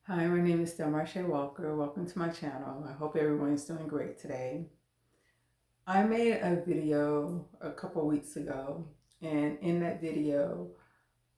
Hi, my name is Delmarshae Walker. Welcome to my channel. I hope everyone is doing great today. I made a video a couple weeks ago, and in that video,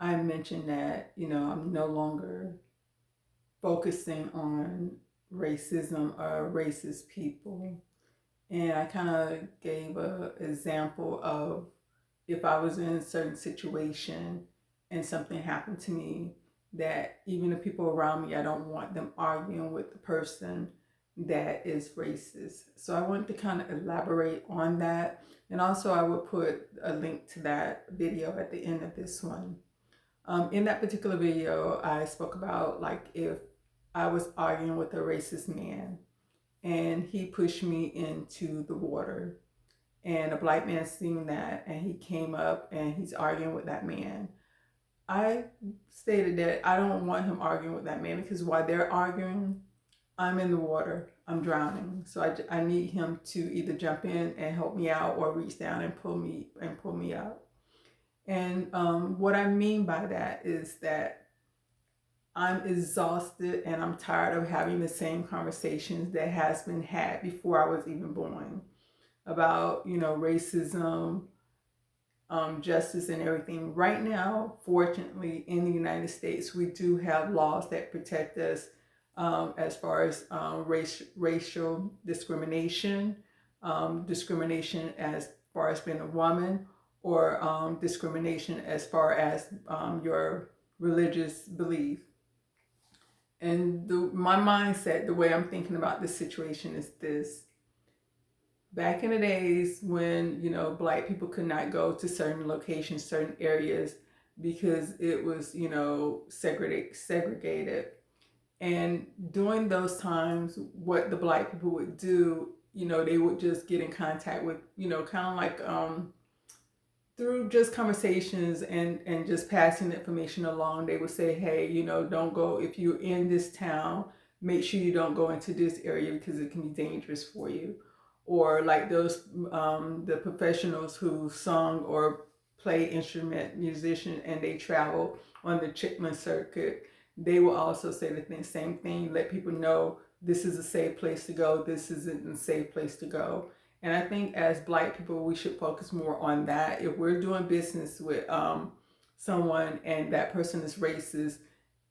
I mentioned that, I'm no longer focusing on racism or racist people. And I kind of gave an example of if I was in a certain situation and something happened to me, that even the people around me, I don't want them arguing with the person that is racist. So I wanted to kind of elaborate on that. And also I would put a link to that video at the end of this one. In that particular video, I spoke about like if I was arguing with a racist man and he pushed me into the water, and a black man seen that and he came up and he's arguing with that man. I stated that I don't want him arguing with that man because while they're arguing, I'm in the water, I'm drowning. So I need him to either jump in and help me out or reach down and pull me out. And what I mean by that is that I'm exhausted and I'm tired of having the same conversations that has been had before I was even born about, racism, justice and everything. Right now, fortunately, in the United States, we do have laws that protect us as far as racial discrimination, discrimination as far as being a woman, or discrimination as far as your religious belief. And my mindset, the way I'm thinking about this situation is this. Back in the days when, black people could not go to certain locations, certain areas, because it was, segregated. And during those times, what the black people would do, they would just get in contact with, kind of like through just conversations and just passing the information along. They would say, hey, don't go, if you're in this town, make sure you don't go into this area because it can be dangerous for you. Or like those the professionals who sung or play instrument musician and they travel on the Chitlin circuit, they will also say the same thing. Let people know this is a safe place to go. This isn't a safe place to go. And I think as black people, we should focus more on that. If we're doing business with someone and that person is racist,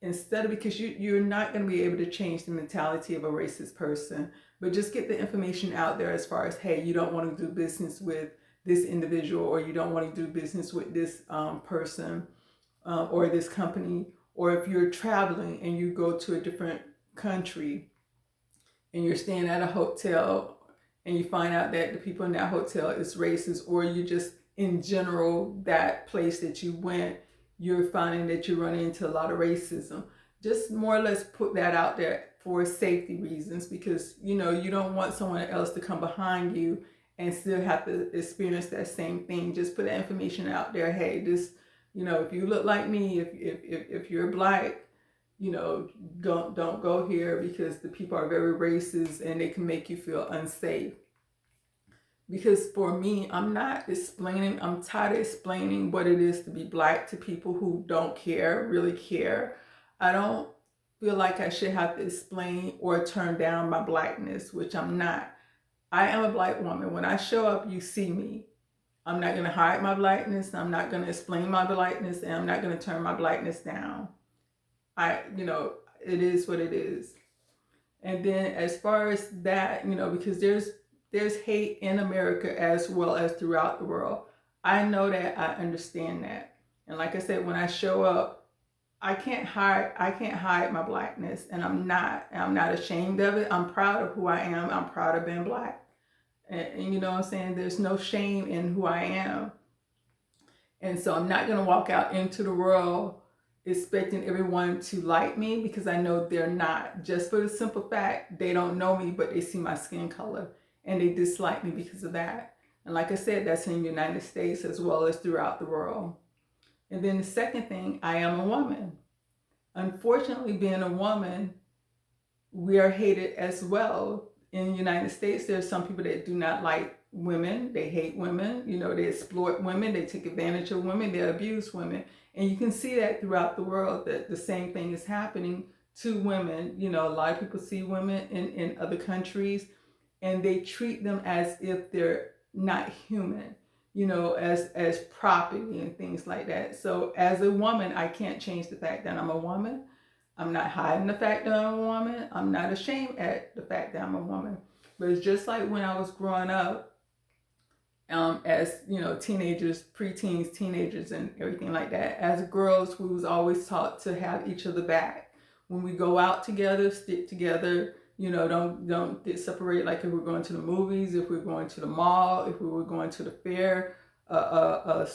instead of, because you're not going to be able to change the mentality of a racist person, but just get the information out there as far as, hey, you don't want to do business with this individual, or you don't want to do business with this person or this company. Or if you're traveling and you go to a different country and you're staying at a hotel and you find out that the people in that hotel is racist, or you just in general, that place that you went, you're finding that you're running into a lot of racism. Just more or less put that out there for safety reasons, because you don't want someone else to come behind you and still have to experience that same thing. Just put that information out there. Hey, this, if you look like me, if you're black, don't go here because the people are very racist and they can make you feel unsafe. Because for me, I'm tired of explaining what it is to be black to people who don't really care. I don't feel like I should have to explain or turn down my blackness, which I'm not. I am a black woman. When I show up, you see me. I'm not going to hide my blackness. I'm not going to explain my blackness, and I'm not going to turn my blackness down. It is what it is. And then as far as that, because there's hate in America as well as throughout the world. I know that, I understand that. And like I said, when I show up, I can't hide my blackness, and I'm not ashamed of it. I'm proud of who I am. I'm proud of being black. And you know what I'm saying? There's no shame in who I am. And so I'm not going to walk out into the world expecting everyone to like me, because I know they're not. Just for the simple fact, they don't know me, but they see my skin color and they dislike me because of that. And like I said, that's in the United States as well as throughout the world. And then the second thing, I am a woman. Unfortunately, being a woman, we are hated as well. In the United States, there's some people that do not like women. They hate women. They exploit women. They take advantage of women. They abuse women. And you can see that throughout the world, that the same thing is happening to women. You know, a lot of people see women in other countries and they treat them as if they're not human, you know, as property and things like that. So as a woman, I can't change the fact that I'm a woman. I'm not hiding the fact that I'm a woman. I'm not ashamed at the fact that I'm a woman. But it's just like when I was growing up, as you know, teenagers, preteens, teenagers, and everything like that. As girls, we was always taught to have each other back. When we go out together, stick together. You know, don't get separated. Like if we're going to the movies, if we're going to the mall, if we were going to the fair, a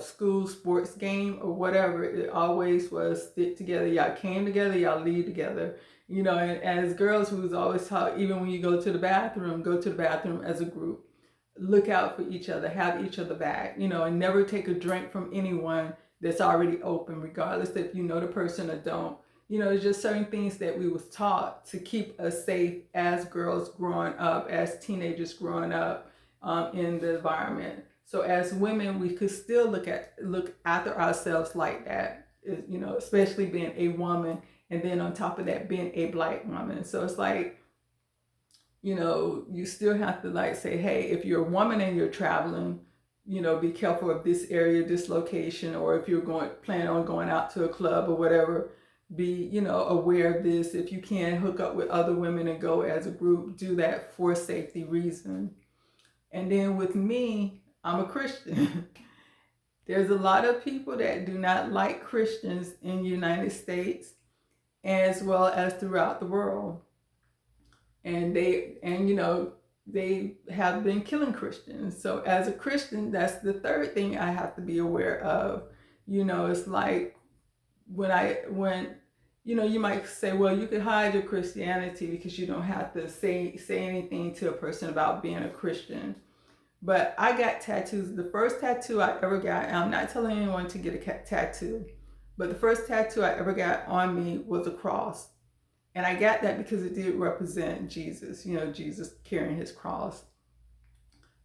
school sports game or whatever, it always was stick together. Y'all came together, y'all leave together. You know, and as girls, we was always taught, even when you go to the bathroom as a group. Look out for each other, have each other back, you know, and never take a drink from anyone that's already open, regardless if you know the person or don't. You know, it's just certain things that we was taught to keep us safe as girls growing up, as teenagers growing up in the environment. So as women, we could still look after ourselves like that, you know, especially being a woman, and then on top of that, being a Black woman. So it's like, you know, you still have to like say, hey, if you're a woman and you're traveling, you know, be careful of this area, this location, or if you're plan on going out to a club or whatever, be, you know, aware of this. If you can hook up with other women and go as a group, do that for safety reason. And then with me, I'm a Christian. There's a lot of people that do not like Christians in the United States as well as throughout the world. And you know, they have been killing Christians. So as a Christian, that's the third thing I have to be aware of. You know, it's like when you know, you might say, well, you could hide your Christianity because you don't have to say anything to a person about being a Christian. But I got tattoos. The first tattoo I ever got, and I'm not telling anyone to get a tattoo, but the first tattoo I ever got on me was a cross. And I got that because it did represent Jesus, you know, Jesus carrying his cross.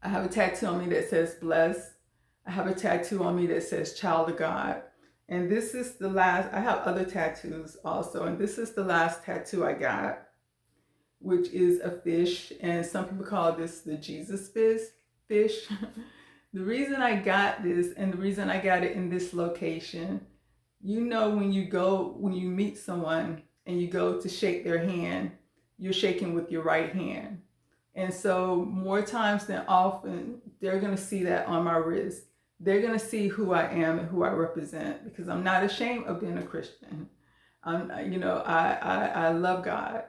I have a tattoo on me that says blessed. I have a tattoo on me that says child of God. And this is the last, I have other tattoos also, and this is the last tattoo I got, which is a fish. And some people call this the Jesus fish. The reason I got this and the reason I got it in this location, you know, when you meet someone and you go to shake their hand, you're shaking with your right hand. And so more times than often, they're going to see that on my wrist. They're going to see who I am and who I represent, because I'm not ashamed of being a Christian. You know, I love God.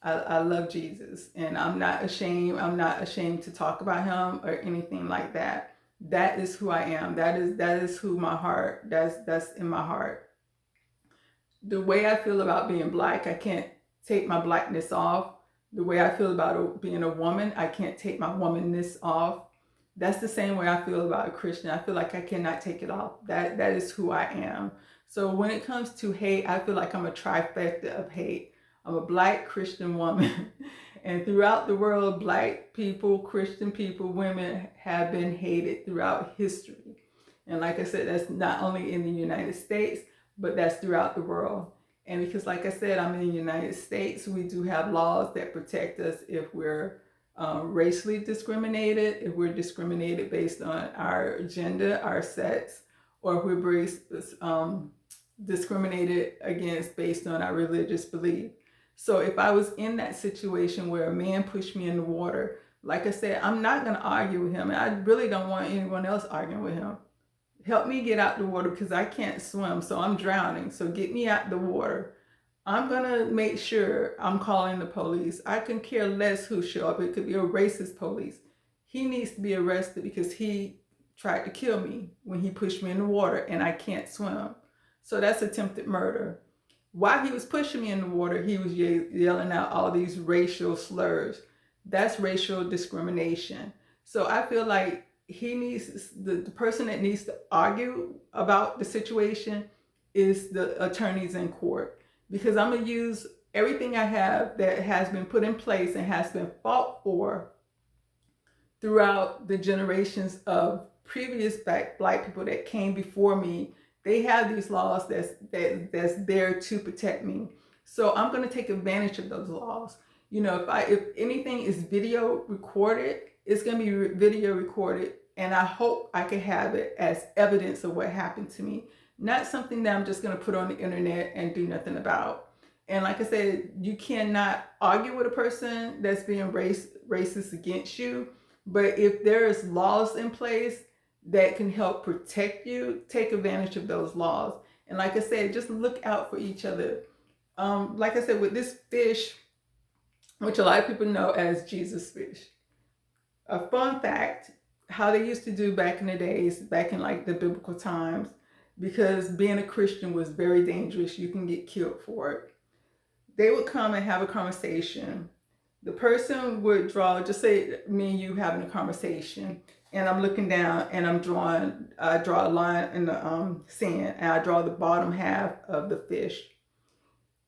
I love Jesus, and I'm not ashamed. I'm not ashamed to talk about him or anything like that. That is who I am. That is who my heart, that's in my heart. The way I feel about being Black, I can't take my Blackness off. The way I feel about being a woman, I can't take my womanness off. That's the same way I feel about a Christian. I feel like I cannot take it off. That is who I am. So when it comes to hate, I feel like I'm a trifecta of hate. I'm a Black Christian woman. And throughout the world, Black people, Christian people, women have been hated throughout history. And like I said, that's not only in the United States, but that's throughout the world. And because, like I said, I'm in the United States, we do have laws that protect us if we're racially discriminated, if we're discriminated based on our gender, our sex, or if we're discriminated against based on our religious belief. So if I was in that situation where a man pushed me in the water, like I said, I'm not going to argue with him. And I really don't want anyone else arguing with him. Help me get out the water because I can't swim, so I'm drowning. So get me out the water. I'm going to make sure I'm calling the police. I can care less who show up. It could be a racist police. He needs to be arrested because he tried to kill me when he pushed me in the water and I can't swim. So that's attempted murder. While he was pushing me in the water, he was yelling out all these racial slurs. That's racial discrimination. So I feel like he needs, the person that needs to argue about the situation is the attorneys in court, because I'm going to use everything I have that has been put in place and has been fought for throughout the generations of previous Black people that came before me. They have these laws that's there to protect me. So I'm going to take advantage of those laws. If anything is video recorded, it's going to be video recorded, and I hope I can have it as evidence of what happened to me, not something that I'm just going to put on the internet and do nothing about. And like I said, you cannot argue with a person that's being racist against you. But if there's laws in place that can help protect you, take advantage of those laws. And like I said, just look out for each other. Like I said, with this fish, which a lot of people know as Jesus fish. A fun fact, how they used to do back in the days, back in like the biblical times, because being a Christian was very dangerous. You can get killed for it. They would come and have a conversation. The person would draw, just say me and you having a conversation, and I'm looking down and I draw a line in the sand, and I draw the bottom half of the fish.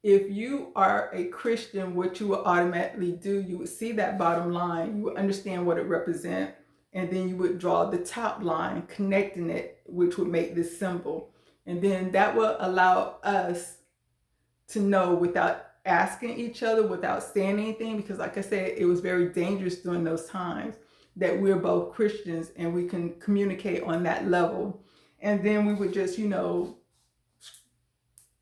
If you are a Christian, what you will automatically do, you would see that bottom line, you would understand what it represents, and then you would draw the top line connecting it, which would make this symbol. And then that will allow us to know without asking each other, without saying anything, because like I said, it was very dangerous during those times, that we're both Christians and we can communicate on that level. And then we would just,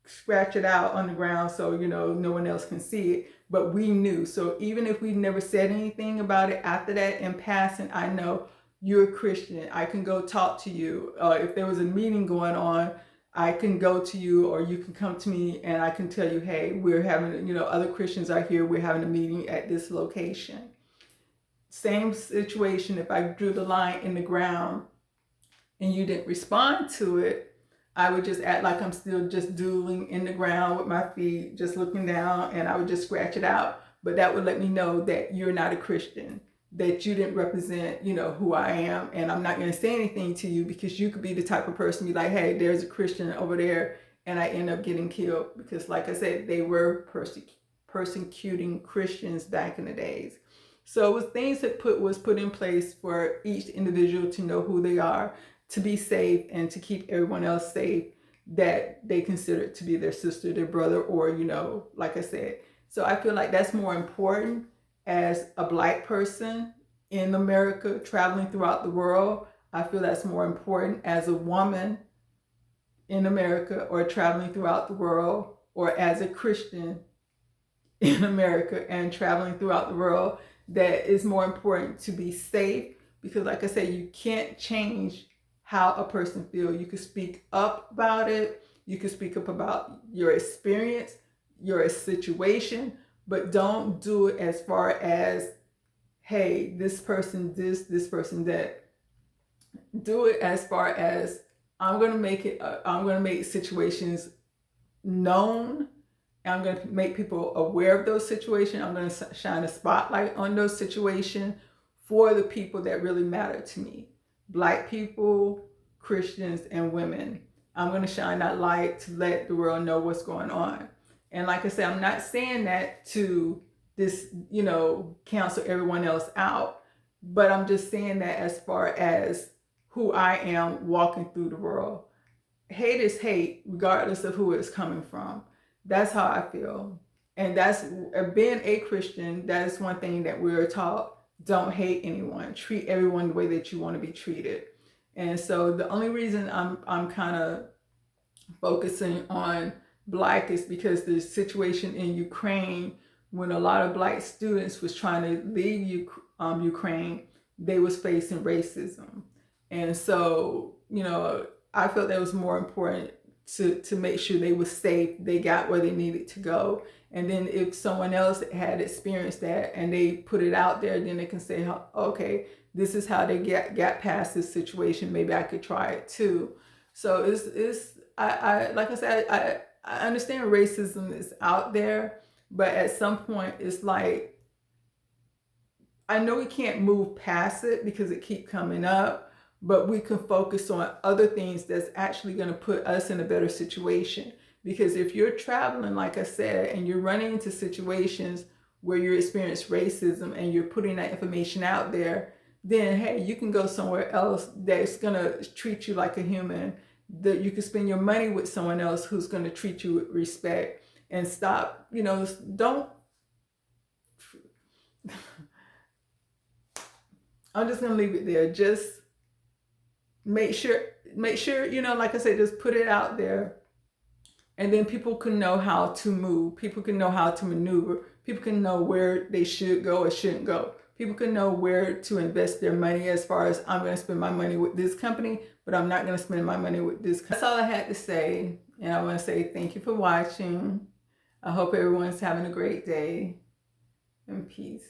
scratch it out on the ground so no one else can see it, but we knew. So even if we never said anything about it after that, in passing, I know you're a Christian. I can go talk to you. If there was a meeting going on, I can go to you, or you can come to me and I can tell you, hey, we're having, other Christians are here, we're having a meeting at this location. Same situation, if I drew the line in the ground and you didn't respond to it, I would just act like I'm still just doodling in the ground with my feet, just looking down, and I would just scratch it out. But that would let me know that you're not a Christian, that you didn't represent, who I am. And I'm not going to say anything to you, because you could be the type of person be like, hey, there's a Christian over there, and I end up getting killed. Because like I said, they were persecuting Christians back in the days. So it was things that was put in place for each individual to know who they are, to be safe, and to keep everyone else safe that they consider to be their sister, their brother, or, like I said. So I feel like that's more important as a Black person in America traveling throughout the world. I feel that's more important as a woman in America or traveling throughout the world, or as a Christian in America and traveling throughout the world. That is more important to be safe, because like I said, you can't change how a person feels. You can speak up about it. You can speak up about your experience, your situation, but don't do it as far as, hey, this person this person that. Do it as far as, I'm going to make situations known. I'm going to make people aware of those situations. I'm going to shine a spotlight on those situations for the people that really matter to me. Black people, Christians, and women. I'm going to shine that light to let the world know what's going on. And like I said, I'm not saying that to cancel everyone else out, but I'm just saying that as far as who I am walking through the world. Hate is hate, regardless of who it's coming from. That's how I feel. And that's, being a Christian, that is one thing that we're taught. Don't hate anyone. Treat everyone the way that you want to be treated. And so the only reason I'm kind of focusing on Black is because the situation in Ukraine, when a lot of Black students was trying to leave Ukraine, they was facing racism. And so, I felt that was more important to make sure they were safe, they got where they needed to go. And then if someone else had experienced that and they put it out there, then they can say, okay, this is how they got past this situation. Maybe I could try it too. So I like I said, I understand racism is out there, but at some point it's like, I know we can't move past it because it keeps coming up, but we can focus on other things that's actually going to put us in a better situation. Because if you're traveling, like I said, and you're running into situations where you experience racism and you're putting that information out there, then hey, you can go somewhere else that's going to treat you like a human, that you can spend your money with someone else who's going to treat you with respect. and stop, don't, I'm just going to leave it there. Just make sure, like I said, just put it out there. And then people can know how to move. People can know how to maneuver. People can know where they should go or shouldn't go. People can know where to invest their money, as far as, I'm going to spend my money with this company, but I'm not going to spend my money with this. That's all I had to say. And I want to say thank you for watching. I hope everyone's having a great day, and peace.